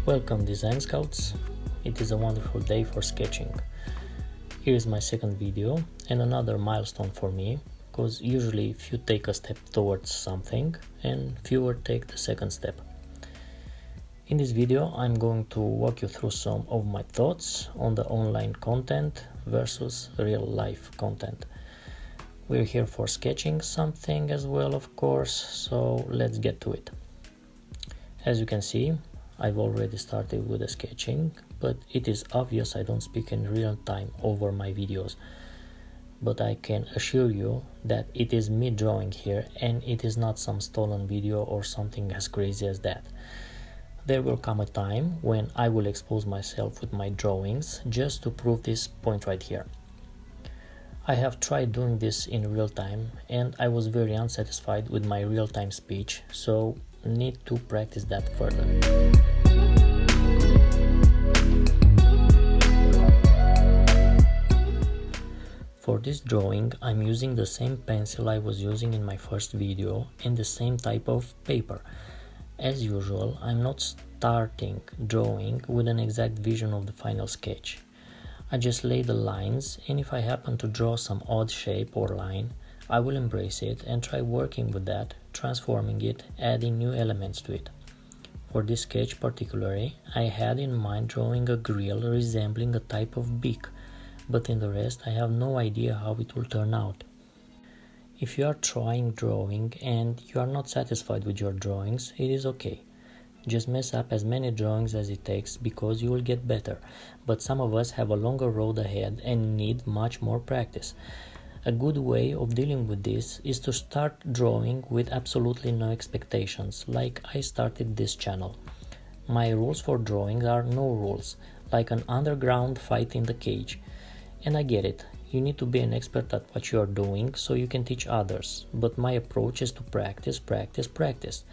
Welcome Design Scouts, it is a wonderful day for sketching. Here is my second video and another milestone for me, because usually few take a step towards something and fewer take the second step. In this video I'm going to walk you through some of my thoughts on the online content versus real life content. We're here for sketching something as well, of course, so let's get to it. As you can see, I've already started with the sketching, but it is obvious I don't speak in real time over my videos. But I can assure you that it is me drawing here and it is not some stolen video or something as crazy as that. There will come a time when I will expose myself with my drawings just to prove this point right here. I have tried doing this in real time and I was very unsatisfied with my real-time speech, so need to practice that further. For this drawing I'm using the same pencil I was using in my first video and the same type of paper. As usual, I'm not starting drawing with an exact vision of the final sketch. I just lay the lines, and if I happen to draw some odd shape or line, I will embrace it and try working with that, transforming it, adding new elements to it. For this sketch particularly, I had in mind drawing a grill resembling a type of beak, but in the rest I have no idea how it will turn out. If you are trying drawing and you are not satisfied with your drawings, it is okay. Just mess up as many drawings as it takes because you will get better, but some of us have a longer road ahead and need much more practice. A good way of dealing with this is to start drawing with absolutely no expectations, like I started this channel. My rules for drawing are no rules, like an underground fight in the cage. And I get it, you need to be an expert at what you are doing so you can teach others, but my approach is to practice, practice, practice.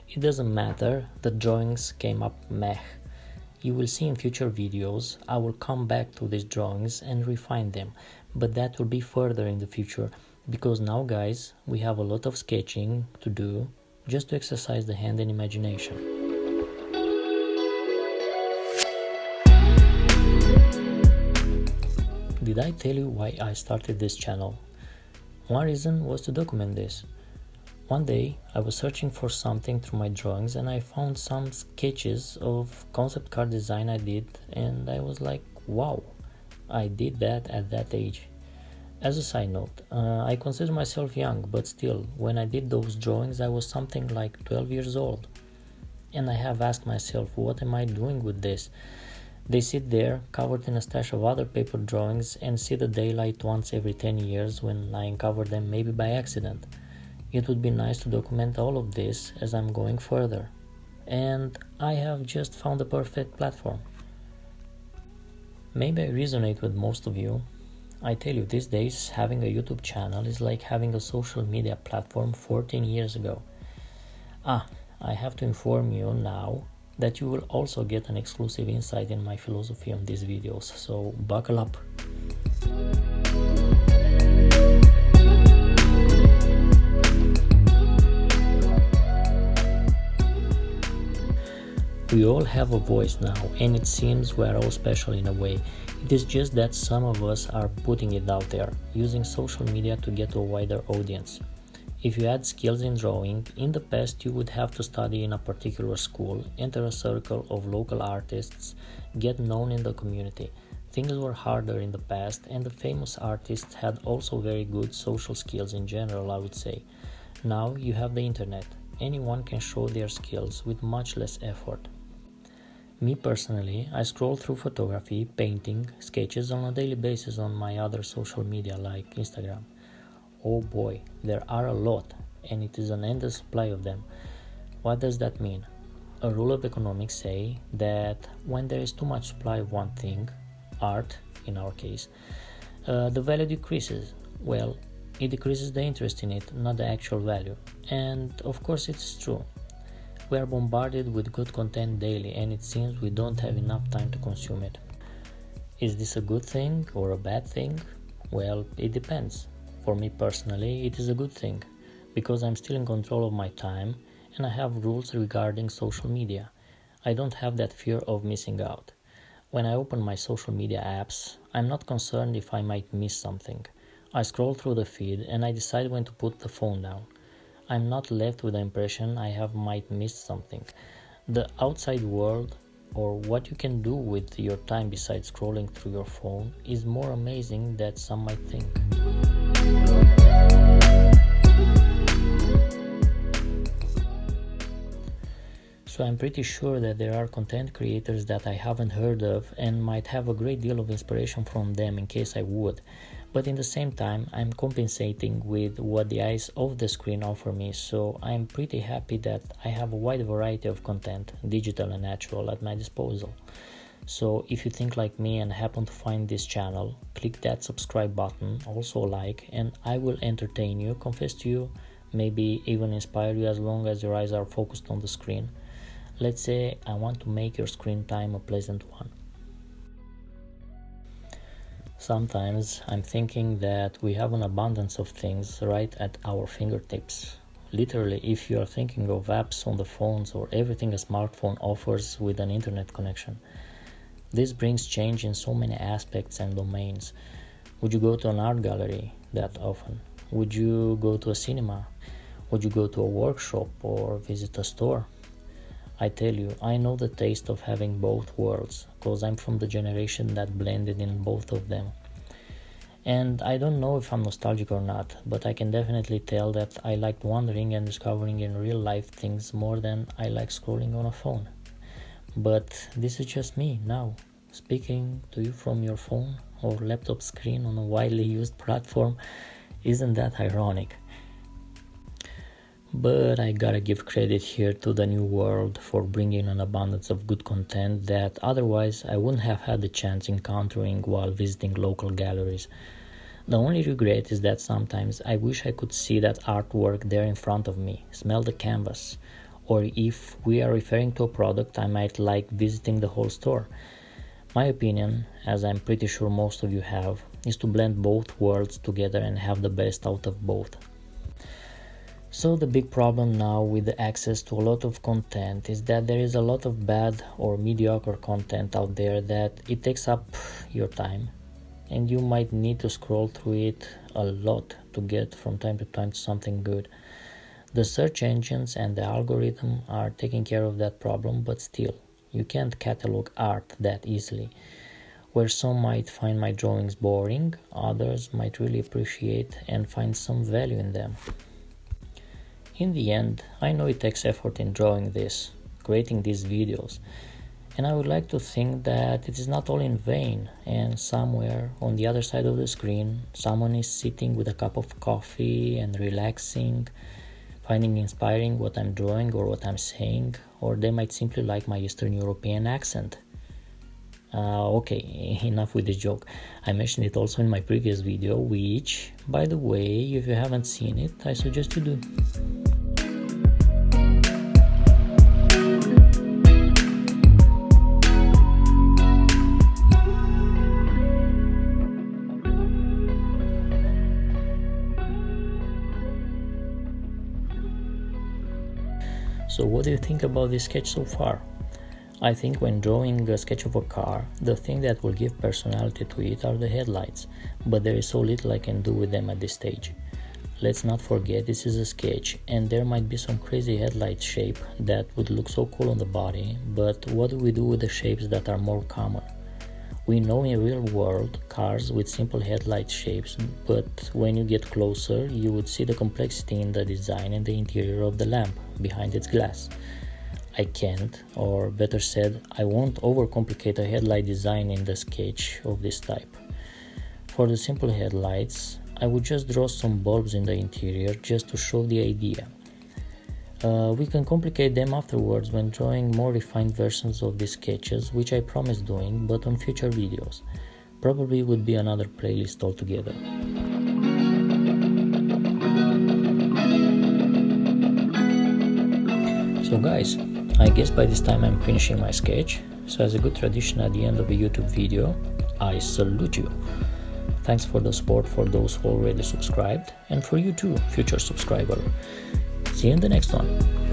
It doesn't matter that drawings came up meh. You will see in future videos I will come back to these drawings and refine them, but that will be further in the future, because now guys, we have a lot of sketching to do just to exercise the hand and imagination. Did I tell you why I started this channel? One reason was to document this. One day I was searching for something through my drawings and I found some sketches of concept car design I did, and I was like, wow, I did that at that age. As a side note, I consider myself young, but still, when I did those drawings I was something like 12 years old. And I have asked myself, what am I doing with this? They sit there, covered in a stash of other paper drawings, and see the daylight once every 10 years when I uncover them, maybe by accident. It would be nice to document all of this as I'm going further. And I have just found the perfect platform. Maybe I resonate with most of you. I tell you, these days having a YouTube channel is like having a social media platform 14 years ago. I have to inform you now that you will also get an exclusive insight in my philosophy on these videos, so buckle up. We all have a voice now, and it seems we are all special in a way. It is just that some of us are putting it out there, using social media to get a wider audience. If you had skills in drawing, in the past you would have to study in a particular school, enter a circle of local artists, get known in the community. Things were harder in the past, and the famous artists had also very good social skills in general, I would say. Now you have the internet. Anyone can show their skills with much less effort. Me personally, I scroll through photography, painting, sketches on a daily basis on my other social media like Instagram. Oh boy, there are a lot, and it is an endless supply of them. What does that mean? A rule of economics say that when there is too much supply of one thing, art in our case, the value decreases. Well, it decreases the interest in it, not the actual value. And of course it's true. We are bombarded with good content daily, and it seems we don't have enough time to consume it. Is this a good thing or a bad thing? Well, it depends. For me personally, it is a good thing, because I'm still in control of my time and I have rules regarding social media. I don't have that fear of missing out. When I open my social media apps, I'm not concerned if I might miss something. I scroll through the feed and I decide when to put the phone down. I'm not left with the impression I have might miss something. The outside world, or what you can do with your time besides scrolling through your phone, is more amazing than some might think. So I'm pretty sure that there are content creators that I haven't heard of and might have a great deal of inspiration from them in case I would. But in the same time, I'm compensating with what the eyes of the screen offer me, so I'm pretty happy that I have a wide variety of content, digital and natural, at my disposal. So if you think like me and happen to find this channel, click that subscribe button, also like, and I will entertain you, confess to you, maybe even inspire you as long as your eyes are focused on the screen. Let's say I want to make your screen time a pleasant one. Sometimes I'm thinking that we have an abundance of things right at our fingertips. Literally, if you are thinking of apps on the phones or everything a smartphone offers with an internet connection. This brings change in so many aspects and domains. Would you go to an art gallery that often? Would you go to a cinema? Would you go to a workshop or visit a store? I tell you, I know the taste of having both worlds, because I'm from the generation that blended in both of them. And I don't know if I'm nostalgic or not, but I can definitely tell that I liked wandering and discovering in real life things more than I like scrolling on a phone. But this is just me now, speaking to you from your phone or laptop screen on a widely used platform. Isn't that ironic? But I gotta give credit here to the new world for bringing an abundance of good content that otherwise I wouldn't have had the chance encountering while visiting local galleries. The only regret is that sometimes I wish I could see that artwork there in front of me, smell the canvas, or if we are referring to a product, I might like visiting the whole store. My opinion, as I'm pretty sure most of you have, is to blend both worlds together and have the best out of both. So the big problem now with the access to a lot of content is that there is a lot of bad or mediocre content out there that it takes up your time and you might need to scroll through it a lot to get from time to time to something good. The search engines and the algorithm are taking care of that problem, but still, you can't catalog art that easily. Where some might find my drawings boring, others might really appreciate and find some value in them. In the end, I know it takes effort in drawing this, creating these videos, and I would like to think that it is not all in vain, and somewhere on the other side of the screen, someone is sitting with a cup of coffee and relaxing, finding inspiring what I'm drawing or what I'm saying, or they might simply like my Eastern European accent. Okay, enough with this joke. I mentioned it also in my previous video, which, by the way, if you haven't seen it, I suggest you do. So what do you think about this sketch so far? I think when drawing a sketch of a car, the thing that will give personality to it are the headlights, but there is so little I can do with them at this stage. Let's not forget this is a sketch and there might be some crazy headlight shape that would look so cool on the body, but what do we do with the shapes that are more common? We know in real world cars with simple headlight shapes, but when you get closer you would see the complexity in the design and the interior of the lamp behind its glass. I can't, or better said, I won't overcomplicate a headlight design in the sketch of this type. For the simple headlights, I would just draw some bulbs in the interior just to show the idea. We can complicate them afterwards when drawing more refined versions of these sketches, which I promise doing, but on future videos. Probably would be another playlist altogether. So guys, I guess by this time I'm finishing my sketch, so as a good tradition at the end of a YouTube video, I salute you. Thanks for the support for those who already subscribed, and for you too, future subscriber. See you in the next one.